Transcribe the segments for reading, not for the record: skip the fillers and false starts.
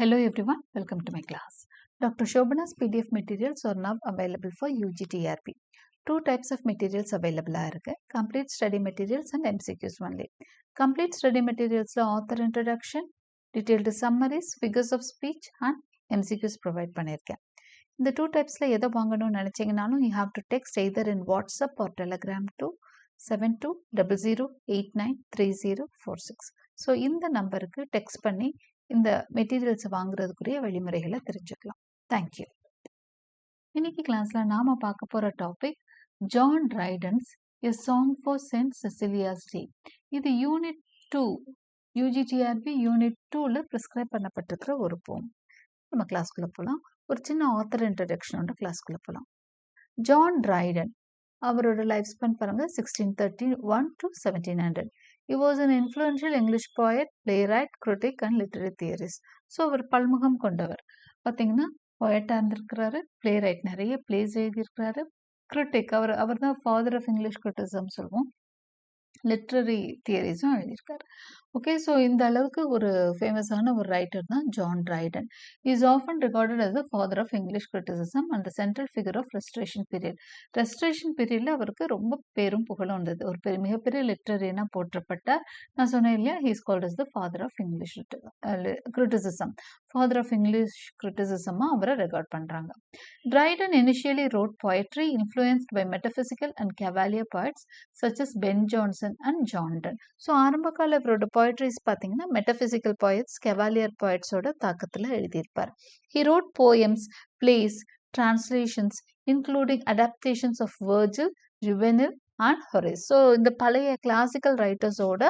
Hello everyone, welcome to my class. Dr. Shobana's PDF materials are now available for UGTRP. Two types of materials available are complete study materials and MCQs only. Complete study materials author introduction, detailed summaries, figures of speech and MCQs provide பண்ணிருக்கேன். இந்த two typesல எதை வாங்கணும்னு நினைச்சீங்கனாலும் you have to text either in WhatsApp or Telegram to 7200893046. So இந்த நம்பருக்கு text பண்ணி இந்த materials வாங்குறதுக்குரிய வழிமுறைகளை தெரிஞ்சுக்கலாம். தேங்க்யூ. இன்னைக்கு கிளாஸ்ல நாம பார்க்க போற topic John Dryden's a song for Saint Cecilia's day. இது யூனிட் 2 யூஜிடிஆர்பி யூனிட் 2ல ப்ரிஸ்கிரைப் பண்ணப்பட்டிருக்கிற ஒரு போம். நம்ம கிளாஸ்க்குள்ள போகலாம். ஒரு சின்ன ஆத்தர் இன்ட்ரடக்ஷனோட கிளாஸ்க்குள்ள போகலாம். ஜான் ட்ரைடன் அவரோட லைஃப் ஸ்பென் பாருங்க 1631 to 1700. He was an influential English poet, playwright, critic and literary theorist. So அவர் பல்முகம் கொண்டவர். பார்த்தீங்கன்னா போயட்டாக இருந்திருக்கிறாரு, பிளேரைட் நிறைய பிளேஸ் எழுதியிருக்கிறாரு, கிரிட்டிக் அவர் தான் ஃபாதர் ஆஃப் இங்கிலீஷ் கிரிட்டிசம் சொல்லுவோம், லிட்ரரி தியரிஸும் எழுதியிருக்காரு. ஓகே, ஸோ இந்த அளவுக்கு ஒரு ஃபேமஸான ஒரு ரைட்டர் தான் John Dryden. Is often regarded as the father of English criticism and the central figure of restoration period. Restoration பீரியடில் அவருக்கு ரொம்ப பேரும் புகழும் இருந்தது. ஒரு மிகப்பெரிய லிட்ரரினா போற்றப்பட்டார். நான் சொன்னேன் இல்லையா, he's called as the father of English criticism. Father of English கிரிட்டிசிசமாக அவரை ரெகார்ட் பண்ணுறாங்க. Dryden initially wrote poetry influenced by metaphysical and cavalier poets such as Ben Jonson and John Donne. So ஆரம்ப கால இவரோட poetries பார்த்தீங்கன்னா metaphysical poets, cavalier poetsோட தாக்கத்தில் எழுதியிருப்பார். He wrote poems, plays, translations including adaptations of Virgil, Juvenal and Horace. So இந்த பழைய classical ரைட்டர்ஸோட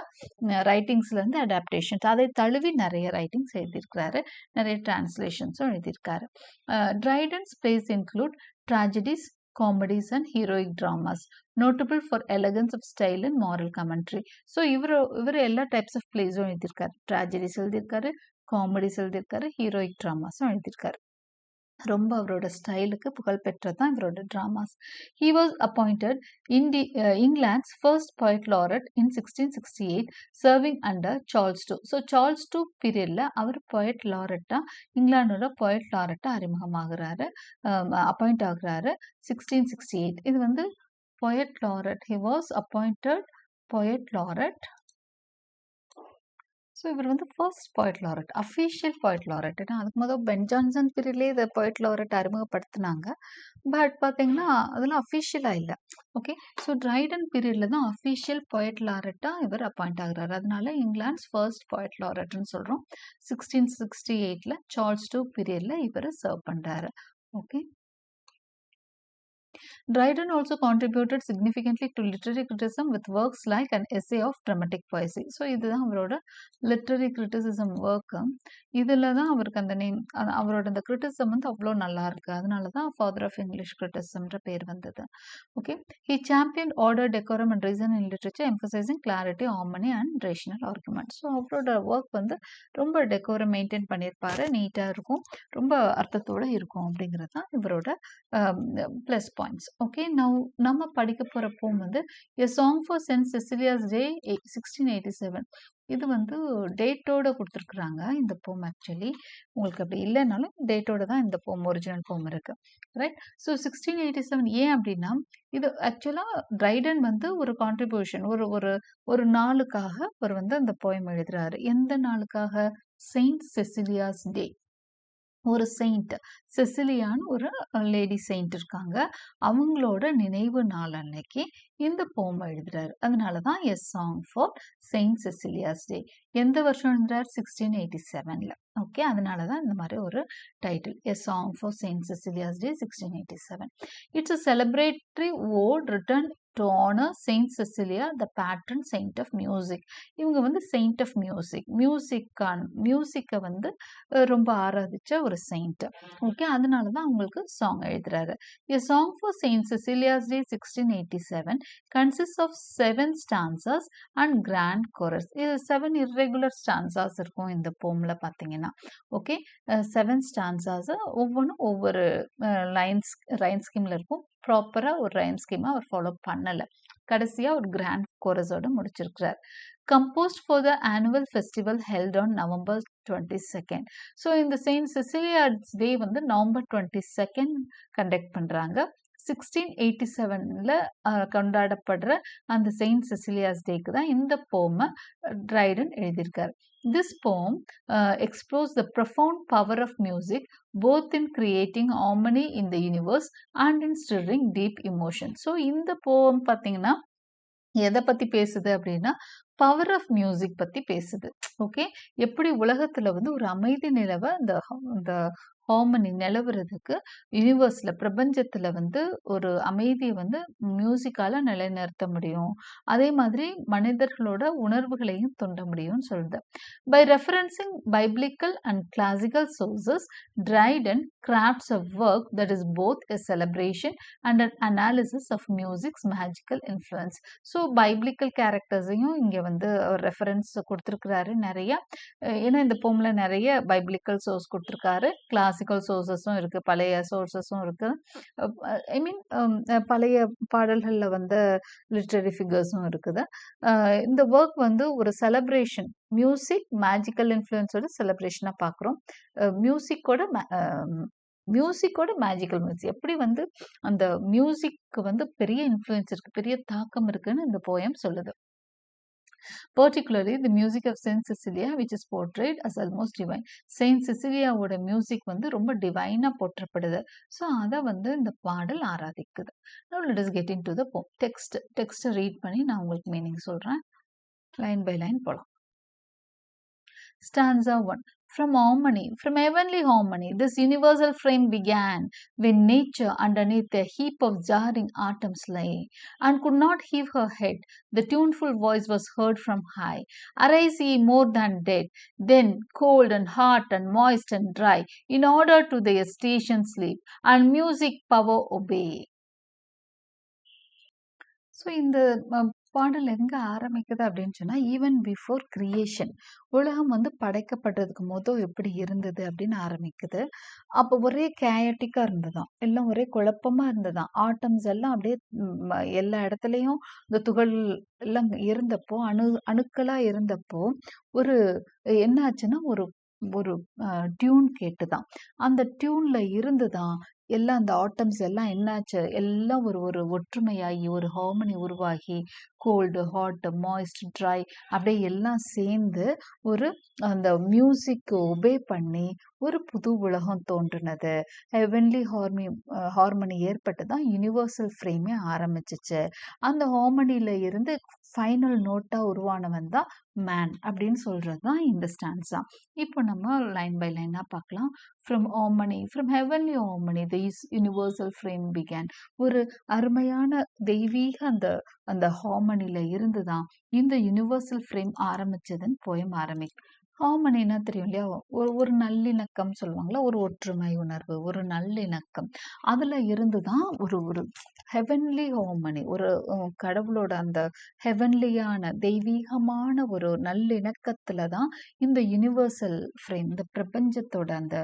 ரைட்டிங்ஸ்லேருந்து adaptations அதை தழுவி நிறைய ரைட்டிங்ஸ் எழுதியிருக்கிறாரு, நிறைய டிரான்ஸ்லேஷன்ஸும் எழுதியிருக்காரு. Dryden's plays include tragedies, comedies and heroic dramas, notable for elegance of style and moral commentary. So இவர் எல்லா டைப்ஸ் ஆஃப் பிளேஸும் எழுதியிருக்காரு. ட்ராஜடிஸ் எழுதியிருக்காரு, காமெடிஸ் எழுதியிருக்காரு, ஹீரோயிக் ட்ராமாஸும் எழுதியிருக்காரு. ரொம்ப அவரோட ஸ்டைலுக்கு புகழ்பெற்றது தான் இவரோட dramas. He was appointed England's first poet laureate in 1668 serving under Charles two. So Charles two பீரியடில் அவர் poet laureate-ஆ இங்கிலாண்டோட poet laureate-ஆ அறிமுகமாகிறாரு, அப்பாயிண்ட் ஆகுறாரு 1668. இது வந்து poet laureate. He was appointed poet laureate. So இவர் வந்து first poet laureate, official poet laureate. ஏன்னா அதுக்கு முதல் பென் ஜான்சன் பீரியட்லேயே இதை poet laureate அறிமுகப்படுத்தினாங்க. பட் பார்த்தீங்கன்னா அதெல்லாம் அஃபீஷியலாக இல்லை. ஓகே, ஸோ ட்ரைடன் பீரியடில் தான் அஃபீஷியல் poet laureate-ஆக இவர் அப்பாயிண்ட் ஆகுறாரு. அதனால இங்கிலாண்ட்ஸ் ஃபர்ஸ்ட் poet laureate-ன்னு சொல்கிறோம். 1668 சார்ல்ஸ் டூ பீரியடில் இவர் சர்வ் பண்ணுறாரு. Okay, Dryden also contributed significantly to literary criticism with works like an essay of dramatic poesy. So இதுதான் அவரோட லிட்ரரி கிரிட்டிசிசம் ஒர்க்கு. இதில் தான் அவருக்கு அந்த நேம், அவரோட அந்த கிரிட்டிசிசம் வந்து அவ்வளோ நல்லா இருக்கு. அதனால தான் ஃபாதர் ஆஃப் இங்கிலீஷ் கிரிட்டிசிசம்ன்ற பேர் வந்தது. Okay, he champion order, decorum and reason in literature, emphasising clarity, harmony and rational argument. So அவரோட ஒர்க் வந்து ரொம்ப டெக்கோரம் மெயின்டைன் பண்ணியிருப்பாரு, நீட்டாக இருக்கும், ரொம்ப அர்த்தத்தோடு இருக்கும் அப்படிங்கிறது தான் இவரோட ப்ளஸ் பாயிண்ட்ஸ். ஓகே, நம்ம படிக்க போகிற போம் வந்து எ song for Saint Cecilia's day 1687. இது வந்து டேட்டோட கொடுத்துருக்குறாங்க இந்த போம். ஆக்சுவலி உங்களுக்கு அப்படி இல்லைனாலும் டேட்டோட தான் இந்த போம், ஒரிஜினல் போம் இருக்கு. ரைட், ஸோ 1687 ஏன் அப்படின்னா இது ஆக்சுவலாக ட்ரைடன் வந்து ஒரு கான்ட்ரிபியூஷன், ஒரு நாளுக்காக அவர் வந்து அந்த போயம் எழுதுறாரு. எந்த நாளுக்காக? செயின்ட் செசிலியாஸ் டே. ஒரு செயின்ட் செசிலியான்னு ஒரு லேடி செயின்ட் இருக்காங்க, அவங்களோட நினைவு நாள் அன்னைக்கு இந்த போம் எழுதுறாரு. அதனால தான் எ சாங் ஃபார் செயின்ட் செசிலியாஸ் டே. எந்த வருஷம் எழுதுறாரு? 1687. ஓகே, அதனால தான் இந்த மாதிரி ஒரு title, a song for Saint Cecilia's day 1687. It's a celebratory ode written to honor Saint Cecilia, the patron saint of music. இவங்க வந்து செயின்ட் ஆஃப் மியூசிக், மியூசிக்கை வந்து ரொம்ப ஆராதிச்ச ஒரு செயின்ட். ஓகே, அதனால தான் அவங்களுக்கு சாங் எழுதுறாரு. A song for Saint Cecilia's Day 1687 consists of 7 stanzas and grand chorus. இது 7 irregular stanzas இருக்கும் இந்த போம்ல பார்த்தீங்கன்னா. ஓகே, 7 stanzas, ஒவ்வொன்றும் ஒவ்வொரு ரைன் ஸ்கீமில் இருக்கும். ப்ராப்பராக ஒரு ரைம் ஸ்கீமாக அவர் ஃபாலோ பண்ணலை. கடைசியாக ஒரு கிராண்ட் கோரஸோட முடிச்சிருக்கிறார். composed for the annual festival held on November 22nd. So இந்த செயின்ட் சிசிலியாஸ் டே வந்து நவம்பர் 22nd கண்டக்ட் பண்ணுறாங்க. 1687ல் கொண்டாடப்படுற அந்த செயின்ட் சிசிலியாஸ் டேக்கு தான் இந்த போமை ட்ரைடன் எழுதியிருக்காரு. This poem explores the profound power of music both in creating harmony in the universe and in stirring deep emotion. So இந்த போம் பார்த்தீங்கன்னா எதை பற்றி பேசுது அப்படின்னா பவர் ஆஃப் மியூசிக் பற்றி பேசுது. ஓகே, எப்படி உலகத்தில் வந்து ஒரு அமைதி நிலவ இந்த ஹார்மனி நிலவுறதுக்கு யூனிவர்ஸில் பிரபஞ்சத்தில் வந்து ஒரு அமைதியை வந்து மியூசிக்கால் நிலைநிறுத்த முடியும், அதே மாதிரி மனிதர்களோட உணர்வுகளையும் தூண்ட முடியும்னு சொல்லுது. By referencing biblical and classical sources, Dryden crafts a work that is both a celebration and an analysis of music's magical influence. So biblical கேரக்டர்ஸையும் இங்கே வந்து ரெஃபரன்ஸ் கொடுத்துருக்கிறாரு நிறைய. ஏன்னா இந்த போமில் நிறைய பைபிளிக்கல் சோர்ஸ் கொடுத்துருக்காரு, கிளாசிக்கல் சோர்ஸஸும் இருக்குது, பழைய சோர்ஸஸும் இருக்குது. ஐ மீன் பழைய பாடல்களில் வந்து லிட்ரரி ஃபிகர்ஸும் இருக்குது. இந்த ஒர்க் வந்து ஒரு செலப்ரேஷன், மியூசிக் மேஜிக்கல் இன்ஃப்ளூயன்ஸோட செலிப்ரேஷனாக பார்க்குறோம். மியூசிக்கோட மேஜிக்கல் மியூசிக் எப்படி வந்து அந்த மியூசிக்கு வந்து பெரிய இன்ஃப்ளூயன்ஸ் இருக்குது, பெரிய தாக்கம் இருக்குன்னு இந்த போயம் சொல்லுது. Particularly the music of Saint Cecilia, which is portrayed as almost divine. Saint Cecilia ஓட மியூசிக் வந்து ரொம்ப டிவைனாக போற்றப்படுது. ஸோ அதை வந்து இந்த பாடல் ஆராதிக்குது. Now let us get into the poem. டெக்ஸ்ட்டை ரீட் பண்ணி நான் உங்களுக்கு மீனிங் சொல்கிறேன். லைன் பை லைன் போகலாம். Stanza 1. From heavenly harmony, this universal frame began, when nature underneath a heap of jarring atoms lay, and could not heave her head. The tuneful voice was heard from high. Arise ye more than dead, then cold and hot and moist and dry, in order to their station sleep, and music power obey. So இந்த பாடல் எங்கே ஆரம்பிக்குது அப்படின்னு சொன்னால், even before creation, உலகம் வந்து படைக்கப்பட்டதுக்கு மொதல் எப்படி இருந்தது அப்படின்னு ஆரம்பிக்குது. அப்போ ஒரே கேயட்டிக்காக இருந்ததாம், எல்லாம் ஒரே குழப்பமாக இருந்ததாம். ஆட்டம்ஸ் எல்லாம் அப்படியே எல்லா இடத்துலையும் இந்த துகள் எல்லாம் இருந்தப்போ, அணுக்களாக இருந்தப்போ ஒரு என்ன ஆச்சுன்னா ஒரு ஒரு டியூன் கேட்டுதான். அந்த டியூன்ல இருந்துதான் எல்லாம் அந்த ஆட்டம்ஸ் எல்லாம் என்னாச்சு, எல்லாம் ஒரு ஒரு ஒற்றுமையாகி ஒரு ஹார்மனி உருவாகி கோல்டு, ஹாட், மாய்ஸ்ட், ட்ரை அப்படியே எல்லாம் சேர்ந்து ஒரு அந்த மியூசிக்கு ஒபே பண்ணி ஒரு புது உலகம் தோன்றினது. ஹெவன்லி ஹார்மனி ஏற்பட்டு தான் யூனிவர்சல் ஃப்ரேமே ஆரம்பிச்சிச்சு. அந்த ஹார்மனியில் இருந்து ஃபைனல் நோட்டாக உருவானவன் தான் மேன் அப்படின்னு சொல்கிறது தான் இந்த ஸ்டான்ஸா. இப்போ நம்ம லைன் பை லைனாக பார்க்கலாம். From heavenly harmony the universal frame began. ஒரு அருமையான தெய்வீக அந்த ஹார்மனியில் இருந்து தான் இந்த யூனிவர்சல் ஃப்ரேம் ஆரம்பிச்சதுன்னு போயம் ஆரம்பிக்கும். ஹார்மனின்னா தெரியும் இல்லையா, ஒரு நல்லிணக்கம் சொல்லுவாங்களா, ஒரு ஒற்றுமை உணர்வு, ஒரு நல்லிணக்கம். அதில் இருந்து தான் ஒரு ஹெவன்லி ஹார்மனி, ஒரு கடவுளோட அந்த ஹெவன்லியான தெய்வீகமான ஒரு நல்லிணக்கத்தில் தான் இந்த யூனிவர்சல் ஃப்ரேம், இந்த பிரபஞ்சத்தோட அந்த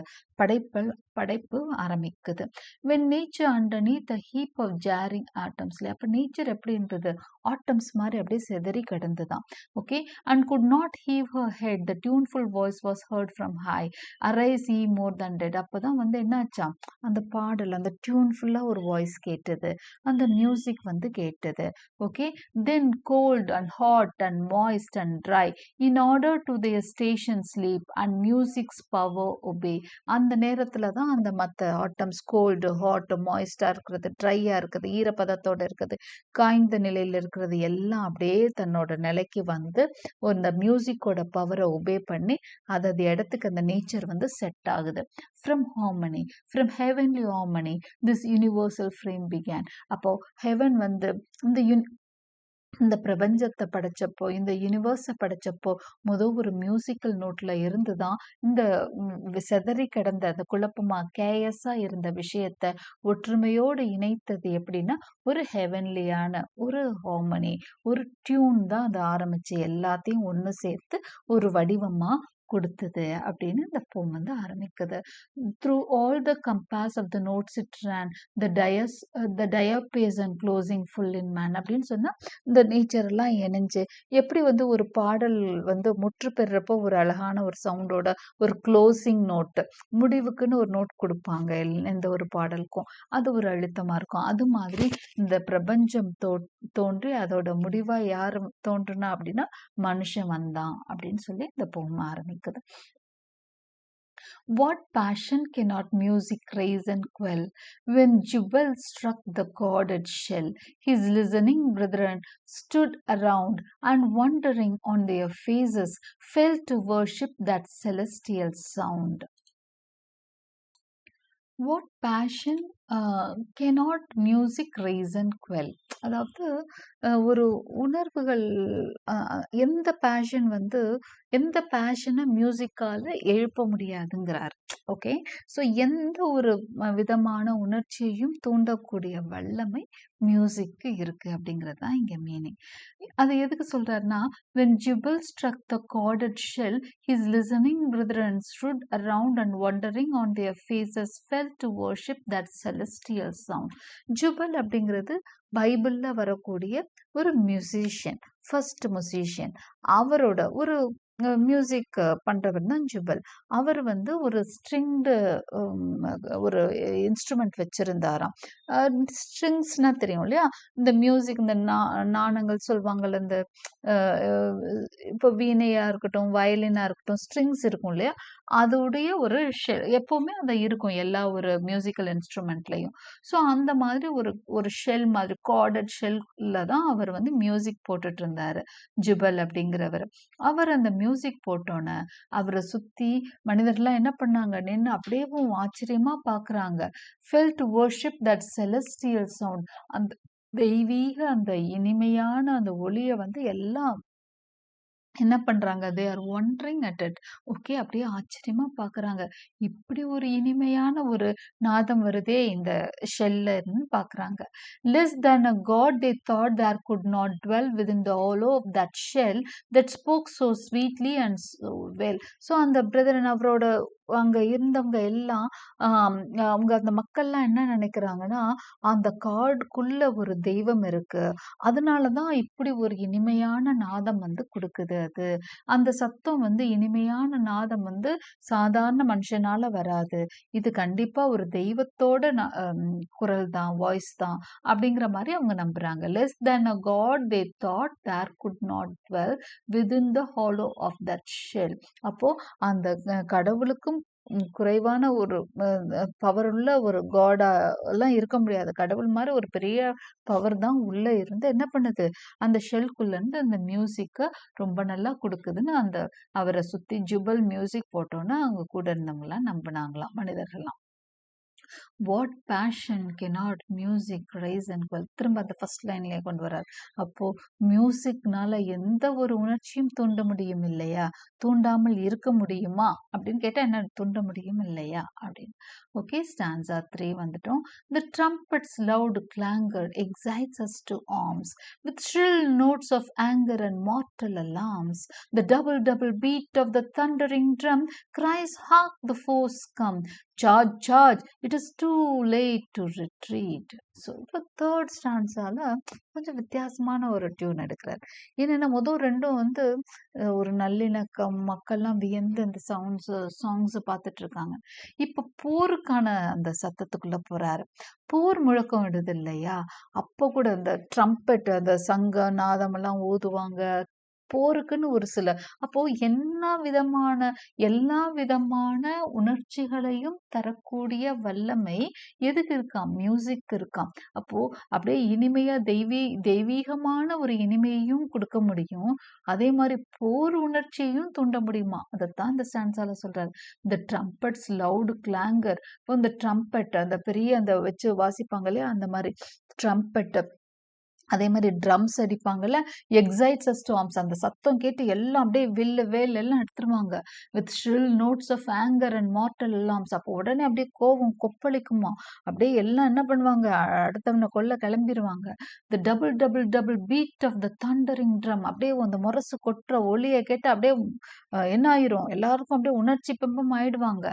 படைப்பு ஆரம்பிக்குது. when nature underneath a heap of jarring atoms. அப்போ நேச்சர் எப்படி இருந்தது, ஆட்டம்ஸ் மாதிரி அப்படியே செதறி கிடந்துதான். Okay, and could not heave her head. The tuneful voice was heard from high. Arise ye more than dead. அப்போதான் வந்து என்னாச்சா, அந்த பாடல், அந்த டியூன்ஃபுல்லாக ஒரு வாய்ஸ் கேட்டது, அந்த மியூசிக் வந்து கேட்டது. Okay, then cold and hot and moist and dry, in order to their station sleep, and music's power obey. அந்த நேரத்தில் தான் அந்த மற்ற ஆட்டம்ஸ் கோல்டு, ஹாட், மாய்ஸ்டாக இருக்கிறது, ட்ரையாக இருக்குது, ஈரப்பதத்தோடு இருக்குது, காய்ந்த நிலையில் இருக்கிறது எல்லாம் அப்படியே தன்னோட நிலைக்கு வந்து அந்த மியூசிக்கோட பவரை ஒபே பண்ணி அது இடத்துக்கு அந்த நேச்சர் வந்து செட் ஆகுது. From heavenly harmony this universal frame began. அப்போ ஹெவன் வந்து இந்த பிரபஞ்சத்தை படைச்சப்போ, இந்த யூனிவர்ஸை படைச்சப்போ ஒரு மியூசிக்கல் நோட்டில் இருந்து தான் இந்த செதறி கிடந்த அந்த குழப்பமாக கேயஸாக இருந்த விஷயத்த ஒற்றுமையோடு இணைத்தது. எப்படின்னா ஒரு ஹெவன்லியான ஒரு ஹார்மனி, ஒரு டியூன் தான் அதை ஆரம்பிச்சு எல்லாத்தையும் ஒன்று சேர்த்து ஒரு வடிவமாக கொடுத்தது அப்படின்னு இந்த போம் வந்து ஆரம்பிக்குது. Through all the compass of the notes it ran the diapason closing full in man அப்படின்னு சொன்னா இந்த நேச்சர் எல்லாம் இணைஞ்சு எப்படி வந்து ஒரு பாடல் வந்து முற்று பெறுறப்போ ஒரு அழகான ஒரு சவுண்டோட ஒரு க்ளோசிங் நோட், முடிவுக்குன்னு ஒரு நோட் கொடுப்பாங்க எந்த ஒரு பாடலுக்கும், அது ஒரு அழுத்தமா இருக்கும். அது மாதிரி இந்த பிரபஞ்சம் தோன்றி அதோட முடிவா யாரு தோன்றுனா அப்படின்னா மனுஷன் வந்தான் அப்படின்னு சொல்லி இந்த போம் ஆரம்பிக்குது. What passion cannot music raise and quell? When Jubal struck the chorded shell, his listening brethren stood around and wondering on their faces fell to worship that celestial sound. What passion cannot music raise and quell? அதாவது ஒரு உணர்வுகள் எந்த fashion வந்து எந்த பேஷனை மியூசிக்கால எழுப்ப முடியாதுங்கிறார். Okay, so எந்த ஒரு விதமான உணர்ச்சியையும் தூண்டக்கூடிய வல்லமை மியூசிக்கு இருக்கு அப்படிங்கிறது தான் இங்க மீனிங். அது எதுக்கு சொல்றாருன்னா, when Jubal struck the chorded shell, his listening brethren stood around and wondering on their faces fell to worship that celestial sound. Jubal அப்படிங்கிறது பைபிள்ல வரக்கூடிய ஒரு மியூசிஷியன், ஃபர்ஸ்ட் மியூசிஷியன். அவரோட ஒரு மியூசிக் பண்றவர் தான் ஜுபல். அவர் வந்து ஒரு ஸ்ட்ரிங்டு ஒரு இன்ஸ்ட்ருமெண்ட் வச்சிருந்தாராம். ஸ்ட்ரிங்ஸ்னா தெரியும் இல்லையா, இந்த மியூசிக், இந்த நாணங்கள் சொல்லுவாங்கல்ல, இந்த இப்போ வீணையா இருக்கட்டும், வயலினா இருக்கட்டும், ஸ்ட்ரிங்ஸ் இருக்கும் இல்லையா, அதோடைய ஒரு எப்பவுமே அது இருக்கும் எல்லா ஒரு மியூசிக்கல் இன்ஸ்ட்ருமெண்ட்லையும். ஸோ அந்த மாதிரி ஒரு ஷெல் மாதிரி கார்டட் ஷெல்ல தான் அவர் வந்து மியூசிக் போட்டுட்டு இருந்தாரு ஜுபல் அப்படிங்கிறவர். அவர் அந்த மியூசிக் போட்டோன்னே அவரை சுத்தி மனிதர்லாம் என்ன பண்ணாங்க, நின்று அப்படியே ஆச்சரியமா பாக்குறாங்க. fell to worship that celestial sound. அந்த தெய்வீக அந்த இனிமையான அந்த ஒளிய வந்து எல்லாம் என்ன பண்றாங்க, they are wondering at it. Okay, அப்படியே ஆச்சரியமா பாக்குறாங்க. இப்படி ஒரு இனிமையான ஒரு நாதம் வருதே இந்த ஷெல்ல இருந்து பாக்குறாங்க. less than a god they thought there could not dwell within the hollow of that shell that spoke so sweetly and so well. So அந்த பிரதரன் அவரோட அங்க இருந்தவங்க எல்லாம் அவங்க அந்த மக்கள்லாம் என்ன நினைக்கிறாங்கன்னா, அந்த காடுக்குள்ள ஒரு தெய்வம் இருக்கு, அதனாலதான் இப்படி ஒரு இனிமையான நாதம் வந்து கொடுக்குது. அது அந்த சத்தம் வந்து இனிமையான நாதம் வந்து சாதாரண மனுஷனால வராது, இது கண்டிப்பா ஒரு தெய்வத்தோட குரல் தான், வாய்ஸ் தான் அப்படிங்கிற மாதிரி அவங்க நம்புறாங்க. Less than a god they thought there could not dwell within the hollow of that shell. அப்போ அந்த கடவுளுக்கும் குறைவான ஒரு பவர் உள்ள ஒரு காடா எல்லாம் இருக்க முடியாது. கடவுள் மாதிரி ஒரு பெரிய பவர் தான் உள்ள இருந்து என்ன பண்ணுது, அந்த ஷெல்குள்ள இருந்து அந்த மியூசிக்க ரொம்ப நல்லா கொடுக்குதுன்னு அந்த அவரை சுத்தி ஜுபல் மியூசிக் போட்டோன்னா அவங்க கூட இருந்தவங்க எல்லாம் நம்பினாங்களாம், மனிதர்கள்லாம். What passion cannot music raise and quell. திரும்ப அந்த ஃபர்ஸ்ட் லைன்லயே கொண்டு வர்றார். அப்போ மியூசிக்னால எந்த ஒரு உணர்ச்சியும் தூண்ட முடியும் இல்லையா, தூண்டாமல் இருக்க முடியுமா அப்படின்னு கேட்டா என்ன, தூண்ட முடியும் இல்லையா அப்படின்னு. ஓகே, ஸ்டான்ஸா 3 வந்துட்டோம். The trumpet's loud clangor excites us to arms with shrill notes of anger and mortal alarms. The double beat of the thundering drum cries, hark the foes come, charge, charge, it is too late to retreat. So இப்போ third ஸ்டான்ஸால கொஞ்சம் வித்தியாசமான ஒரு tune எடுக்கிறார். ஏன்னா முதல் ரெண்டும் வந்து ஒரு நல்லிணக்கம், மக்கள்லாம் வியந்து அந்த சாங்ஸ் பார்த்துட்டு இருக்காங்க. இப்ப போருக்கான அந்த சத்தத்துக்குள்ள போறாரு. போர் முழக்கம் இடுது இல்லையா, அப்போ கூட அந்த ட்ரம்பெட், அந்த சங்க நாதம் எல்லாம் ஊதுவாங்க போருக்குன்னு ஒரு சில. அப்போ எல்லா விதமான உணர்ச்சிகளையும் தரக்கூடிய வல்லமை எதுக்கு இருக்காம், மியூசிக் இருக்காம். அப்போ அப்படியே இனிமையா தெய்வீகமான ஒரு இனிமையையும் கொடுக்க முடியும், அதே மாதிரி போர் உணர்ச்சியையும் தூண்ட முடியுமா. அதைத்தான் இந்த ஸ்டான்ஸால சொல்றாரு. இந்த ட்ரம்பட்ஸ் லவுட் கிளாங்கர். இப்போ இந்த ட்ரம்பெட் அந்த பெரிய அந்த வச்சு வாசிப்பாங்க இல்லையா, அந்த மாதிரி ட்ரம்பெட் அதே மாதிரி ட்ரம்ஸ் அடிப்பாங்கல்ல, எக்ஸைட்ஸ் அ ஸ்டார்ம்ஸ். அந்த சத்தம் கேட்டு எல்லாம் அப்படியே வில்லு, வேல் எல்லாம் எடுத்துருவாங்க. With shrill notes of anger and mortal alarms. அப்போ உடனே அப்படியே கோவம் கொப்பளிக்குமா. அப்படியே எல்லாம் என்ன பண்ணுவாங்க, அடுத்தவன கொல்ல கிளம்பிருவாங்க. The double double double beat of the thundering drum. அப்படியே அந்த முரசு கொட்டுற ஒலியை கேட்டு அப்படியே என்ன ஆயிரும், எல்லாருக்கும் அப்படியே உணர்ச்சி பிம்பம் ஆயிடுவாங்க.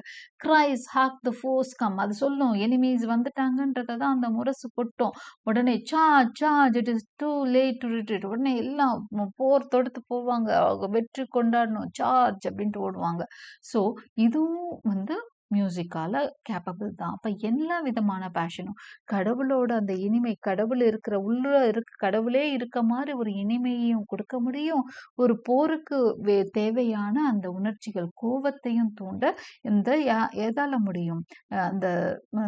Cries hark the foes come. அது சொல்லும் எனிமீஸ் வந்துட்டாங்கன்றத தான் அந்த முரசு கொட்டும். உடனே charge charge it is too late to retreat. உடனே எல்லாம் போர் தொடுத்து போவாங்க, அவங்க வெற்றி கொண்டாடணும், சார்ஜ் அப்படின்ட்டு ஓடுவாங்க. ஸோ இதுவும் மியூசிக்கால கேப்பபிள் தான். அப்ப எல்லா விதமான பேஷனும் கடவுளோட அந்த இனிமை, கடவுள் இருக்கிற உள்ள கடவுளே இருக்க மாதிரி ஒரு இனிமையையும் கொடுக்க முடியும். ஒரு போருக்கு தேவையான அந்த உணர்ச்சிகள், கோவத்தையும் தூண்ட இந்த எதால முடியும், அந்த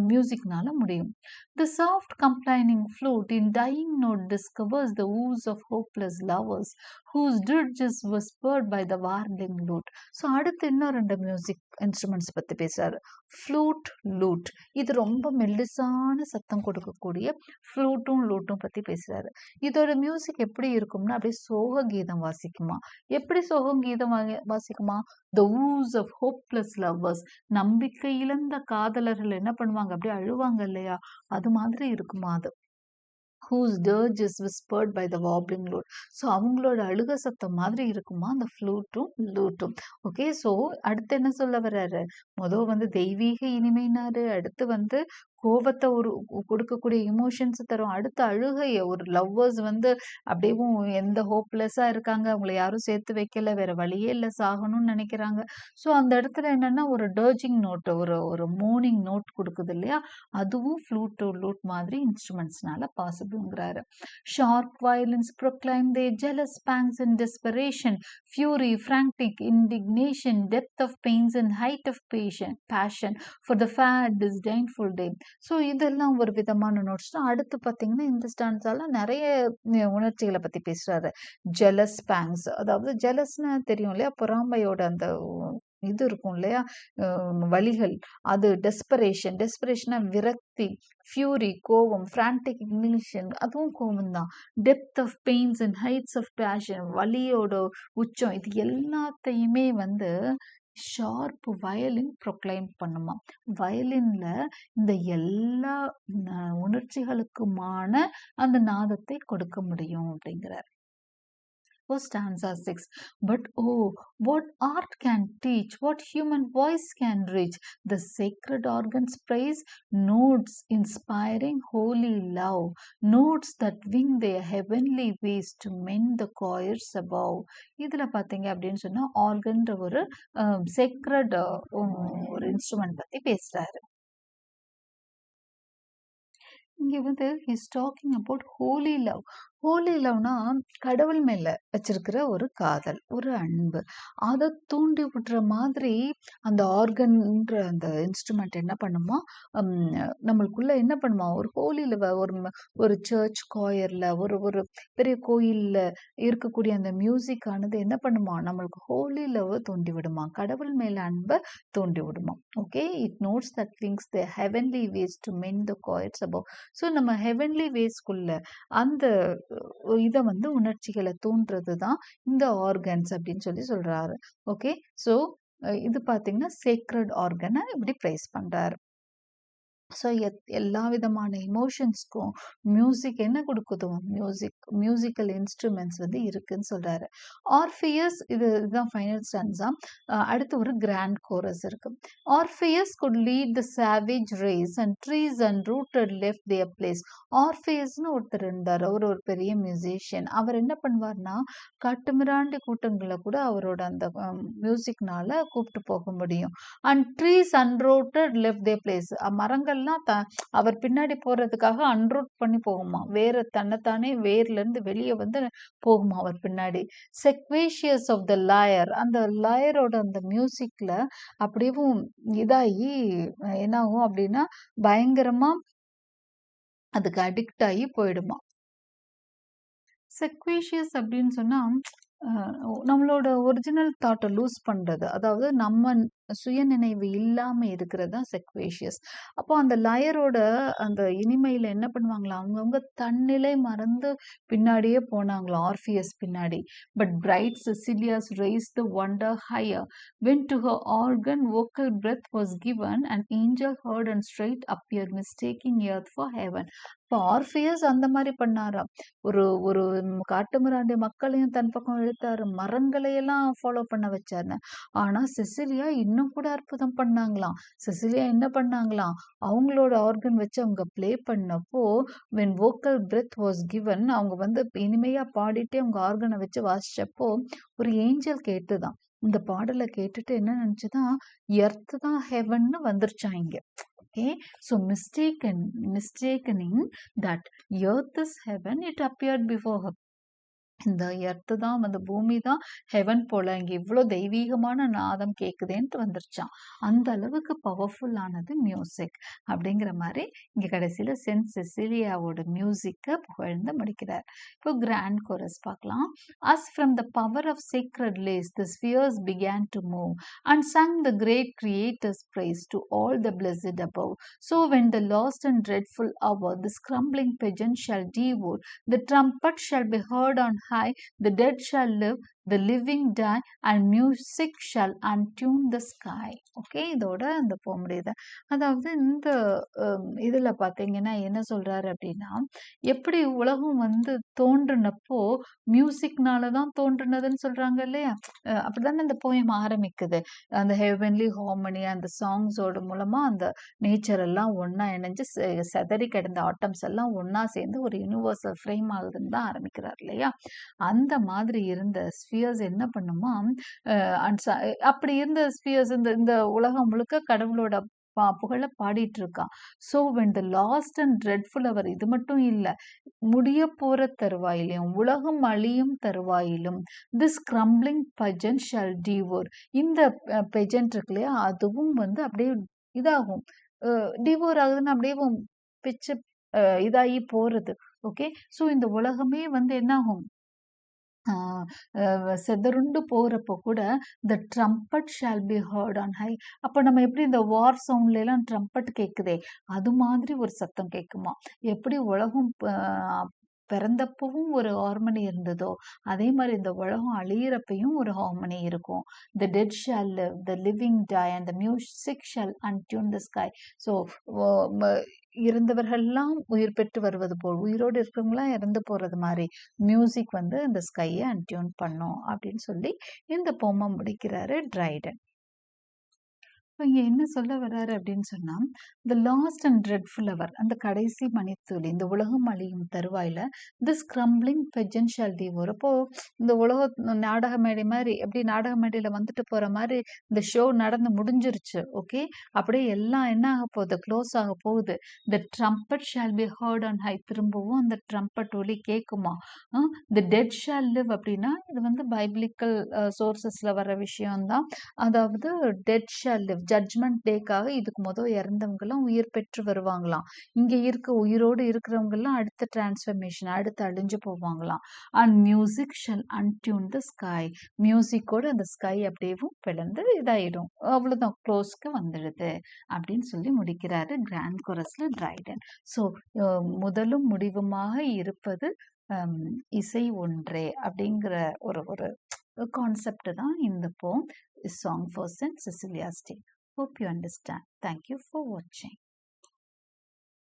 மியூசிக்னால முடியும். The soft complaining flute in dying note discovers the woes of hopeless lovers whose dirge is whispered by the warbling lute. So அடுத்து இன்னும் 2 மியூசிக் இன்ஸ்ட்ருமெண்ட்ஸ் பற்றி பேசுறாரு. Flute, loot. இது ரொம்ப மெல்லிசான சத்தம் கொடுக்கக்கூடிய ஃப்ளூட்டும் லூட்டும் பற்றி பேசுறாரு. இதோட மியூசிக் எப்படி இருக்கும்னா அப்படியே சோக கீதம் வாசிக்குமா. எப்படி சோக கீதம் வாசிக்குமா? The woes of hopeless lovers. நம்பிக்கை இழந்த காதலர்கள் என்ன பண்ணுவாங்க, அப்படியே அழுவாங்க இல்லையா, அது மாதிரி இருக்குமா அது. whose dirge is whispered by the wobbling lute. So அவங்களோட அழுக சத்தம் மாதிரி இருக்குமா அந்த ஃப்ளூட்டும் லூட்டும். ஓகே, ஸோ அடுத்து என்ன சொல்ல வர்றாரு, முதல் தெய்வீக இனிமைனாரு, அடுத்து கோபத்தை ஒரு கொடுக்கக்கூடிய இமோஷன்ஸ் தரும், அடுத்த அழுகைய ஒரு லவ்வர்ஸ் அப்படியேவும் எந்த ஹோப்லெஸ்ஸா இருக்காங்க, அவங்கள யாரும் சேர்த்து வைக்கல, வேற வழியே இல்லை, சாகணும்னு நினைக்கிறாங்க. ஸோ அந்த இடத்துல என்னன்னா ஒரு டர்ஜிங் நோட், ஒரு மோர்னிங் நோட் கொடுக்குது இல்லையா, அதுவும் ஃப்ளூட் லூட் மாதிரி இன்ஸ்ட்ருமெண்ட்ஸ்னால பாசிபிள்ங்கிறாரு. Sharp violins proclaim their jealous pangs and desperation, fury, frantic indignation, depth of pains and height of passion for the fair disdainful day. So இதெல்லாம் ஒரு விதமான நோட்ஸ் தான். அடுத்து பார்த்தீங்கன்னா இந்த ஸ்டான்ஸால நிறைய உணர்ச்சிகளை பற்றி பேசுறாரு. ஜெலஸ் பேங்ஸ், அதாவது ஜெலஸ்னா தெரியும் இல்லையா, பொறாமையோட அந்த இது இருக்கும் இல்லையா, வலிகள். அது டெஸ்பரேஷனா விரக்தி, ஃபியூரி கோவம், ஃப்ரான்டிக் இக்னிஷன் அதுவும் கோவம் தான். Depth of pains and heights of passion, வலியோட உச்சம். இது எல்லாத்தையுமே ஷார்ப் வயலின் ப்ரொக்ளைம் பண்ணுமா. வயலின்ல இந்த எல்லா உணர்ச்சிகளுக்குமான அந்த நாதத்தை கொடுக்க முடியும் அப்படிங்கிறார். stanza 6. But oh, what art can teach, what human voice can reach, the sacred organ's praise, notes inspiring holy love, notes that wing their heavenly ways to mend the choirs above. இதில் பார்த்தீங்க அப்படின்னு சொன்னால் ஆர்கன்ற ஒரு sacred ஒரு instrument பற்றி பேசுகிறாரு. இங்கே he's talking about holy love. Holy லவ்னா கடவுள் மேல வச்சிருக்கிற ஒரு காதல், ஒரு அன்பு. அதை தூண்டி விடுற மாதிரி அந்த ஆர்கன்ன்ற அந்த இன்ஸ்ட்ருமெண்ட் என்ன பண்ணுமா, நம்மளுக்குள்ள என்ன பண்ணுமா, ஒரு ஹோலி லவ், ஒரு சர்ச் காயர்ல, ஒரு பெரிய கோயில்ல இருக்கக்கூடிய அந்த மியூசிக் ஆனது என்ன பண்ணுமா, நம்மளுக்கு ஹோலி லவ் தூண்டி விடுமா, கடவுள் மேல அன்பை தூண்டி விடுமா. Okay, it notes that things the heavenly ways to men the choirs above. So நம்ம ஹெவன்லி வேஸ்க்குள்ள அந்த இதை உணர்ச்சிகளை தூண்டுறது தான் இந்த ஆர்கன்ஸ் அப்படின்னு சொல்றாரு. ஓகே, ஸோ இது பார்த்தீங்கன்னா சேக்ரட் ஆர்கனை இப்படி பிரைஸ் பண்றாரு. ஸோ எல்லா விதமான இமோஷன்ஸ்க்கும் மியூசிக் என்ன கொடுக்குதோ, மியூசிக்கல் இன்ஸ்ட்ருமெண்ட்ஸ் இருக்குன்னு சொல்றாரு. ஆர்ஃபியஸ், இதுதான் ஃபைனல் ஸ்டான்ஸா. அடுத்து ஒரு கிராண்ட் கோரஸ் இருக்கு. Orpheus could lead the savage race and trees unrooted left their place. ஆர்ஃபியஸ்னு ஒருத்தர் இருந்தார், அவர் ஒரு பெரிய மியூசிஷியன். அவர் என்ன பண்ணுவார்னா காட்டுமிராண்டி கூட்டங்களை கூட அவரோட அந்த மியூசிக்னால கூப்பிட்டு போக முடியும். And trees unrooted left their place, மரங்கள்லாம் அவர் பின்னாடி போறதுக்காக அன்ரூட் பண்ணி போகுமா, வேற தன்னைத்தானே வேர்ல இருந்து வெளியே போகுமா அவர் பின்னாடி. செக்வேஷியஸ் ஆஃப் த லயர், அந்த லயரோட அந்த மியூசிக்ல அப்படியும் இதாகி என்னாகும் அப்படின்னா பயங்கரமா அதுக்கு அடிக்ட் ஆகி போயிடுமா. செக்வேஷியஸ் அப்படின்னு சொன்னா நம்மளோட ஒரிஜினல் தாட்டை லூஸ் பண்றது, அதாவது நம்ம சுயநினைவு இல்லாம இருக்கிறது தான் செக்வேஷியஸ். அப்போ அந்த லயரோட அந்த இனிமையில என்ன பண்ணுவாங்களாம், அவங்கவங்க தன்னிலை மறந்து பின்னாடியே போனாங்களாம் ஆர்ஃபியஸ் பின்னாடி. But bright Cecilia's raised the wonder higher. When to her organ vocal breath was given, an angel heard and straight appeared, mistaking earth for heaven. இப்போ ஆர்ஃபியஸ் அந்த மாதிரி பண்ணாராம். ஒரு ஒரு காட்டுமிராண்டி மக்களையும் தன் பக்கம் இழுத்தாரு, மரங்களையெல்லாம் ஃபாலோ பண்ண வச்சாருன்னு. ஆனா செசிலியா இன்னும் கூட அற்புதம் பண்ணாங்களாம். செசிலியா என்ன பண்ணாங்களாம், அவங்களோட ஆர்கன் வச்சு அவங்க ப்ளே பண்ணப்போ when vocal breath was given, அவங்க வந்து இனிமையா பாடிட்டே அவங்க ஆர்கனை வச்சு வாசிச்சப்போ ஒரு ஏஞ்சல் கேட்டுதான். இந்த பாடலை கேட்டுட்டு என்ன நினைச்சுதான், எர்த் தான் ஹெவன்னு வந்துருச்சான் இங்க. Okay, so mistakening that earth is heaven, it appeared before her. இந்த எர்த்து தான் வந்து பூமி தான் ஹெவன் போல, இங்க இவ்வளோ தெய்வீகமான நாதம் கேக்குதேன்ட்டு வந்துருச்சான். அந்த அளவுக்கு பவர்ஃபுல்லானது மியூசிக் அப்படிங்கிற மாதிரி இங்க கடைசியில சென்ட் செசிலியாவோட மியூசிக்கை புகழ்ந்து முடிக்கிறார். இப்போ கிராண்ட் கோரஸ் பார்க்கலாம். As from the power of sacred lace the spheres began to move and sung the great creator's praise to all the blessed above. So when the lost and dreadful hour this crumbling pageant shall devour, the trumpet shall be heard on high, the dead shall live, the living die, and music shall untune the sky. Okay, இதோட அந்த போக முடியுது. அதாவது இந்த இதுல பாத்தீங்கன்னா என்ன சொல்றாரு அப்படின்னா, எப்படி உலகம் வந்து தோன்றுனப்போ மியூசிக்னாலதான் தோன்றுனதுன்னு சொல்றாங்க இல்லையா. அப்படிதானே இந்த போயம் ஆரம்பிக்குது. அந்த ஹெவன்லி ஹார்மனி அந்த சாங்ஸோட மூலமா அந்த நேச்சர் எல்லாம் ஒன்னா இணைஞ்சு செதறி கிடந்த ஆட்டம்ஸ் எல்லாம் ஒன்னா சேர்ந்து ஒரு யூனிவர்சல் ஃப்ரேம் ஆகுதுன்னு தான் ஆரம்பிக்கிறார் இல்லையா. அந்த மாதிரி இருந்த ஸ்பியர்ஸ் என்ன பண்ணுமா, அப்படி இருந்த ஸ்பியர்ஸ் இந்த உலகம் முழுக்க கடவுளோட புகழ பாடிட்டு இருக்கான். So when the lost and dreadful hour, இது மட்டும் இல்ல, முடிய போற தருவாயிலும் உலகம் அழியும் தருவாயிலும் this crumbling pageant shall devour, இந்த பெஜென்ட் இருக்கு இல்லையா, அதுவும் வந்து அப்படியே இதாகும், டிவோர் ஆகுதுன்னு அப்படியே பிச்சு இதாகி போறது. ஓகே, ஸோ இந்த உலகமே வந்து என்ன ஆகும், செதறுண்டு போறப்போ கூட the trumpet shall be heard on high. அப்ப நம்ம எப்படி இந்த வார் சவுண்ட்ல எல்லாம் ட்ரம்பட் கேக்குதே, அது மாதிரி ஒரு சத்தம் கேக்குமா. எப்படி உலகம் பிறந்தப்பவும் ஒரு ஹார்மனி இருந்ததோ அதே மாதிரி இந்த உலகம் அழியிறப்பையும் ஒரு ஹார்மனி இருக்கும். the dead shall live, the living die, and the music shall untune the sky. So இருந்தவர்கள்லாம் உயிர் பெற்று வருவது போல், உயிரோடு இருக்கிறவங்களாம் இறந்து போறது மாதிரி மியூசிக் வந்து இந்த ஸ்கையை அன்டியூன் பண்ணும் அப்படின்னு சொல்லி இந்த போமம் முடிக்கிறாரு ட்ரைடன். இப்போ இங்க என்ன சொல்ல வர்றாரு அப்படின்னு சொன்னா, the lost and dreadful hour, அந்த கடைசி மணித்துளி, இந்த உலகம் அழியும் தருவாயில this crumbling pageant shall devour. அப்போ இந்த உலக நாடக மேடை மாதிரி, எப்படி நாடக மேடையில வந்துட்டு போற மாதிரி இந்த ஷோ நடந்து முடிஞ்சிருச்சு. ஓகே, அப்படியே எல்லாம் என்ன ஆக போகுது, க்ளோஸ் ஆக போகுது. the trumpet shall be heard on high, திரும்பவும் அந்த ட்ரம்பட் ஒலி கேக்குமா. the dead shall live அப்படின்னா இது வந்து பைபிளிக்கல் சோர்சஸ்ல வர்ற விஷயம்தான். அதாவது dead shall live, ஜட்ஜ்மெண்ட் டேக்காக இதுக்கு முதல் இறந்தவங்க எல்லாம் உயிர் பெற்று வருவாங்களாம். இங்க இருக்க உயிரோடு இருக்கிறவங்க எல்லாம் அடுத்த டிரான்ஸ்ஃபர்மேஷன், அடுத்து அழிஞ்சு போவாங்களாம். And music shall untune the sky, மியூசிக்கோட அந்த ஸ்கை அப்படியேவும் பிளந்து இதாயிடும், அவ்வளவுதான், க்ளோஸ்க்கு வந்துடுது அப்படின்னு சொல்லி முடிக்கிறாரு கிராண்ட் கோரஸ்ல ட்ரைடன். ஸோ முதலும் முடிவுமாக இருப்பது இசை ஒன்றே அப்படிங்கிற ஒரு கான்செப்ட் தான் இந்த போம் Song for St. Cecilia's Day. Hope you understand. Thank you for watching.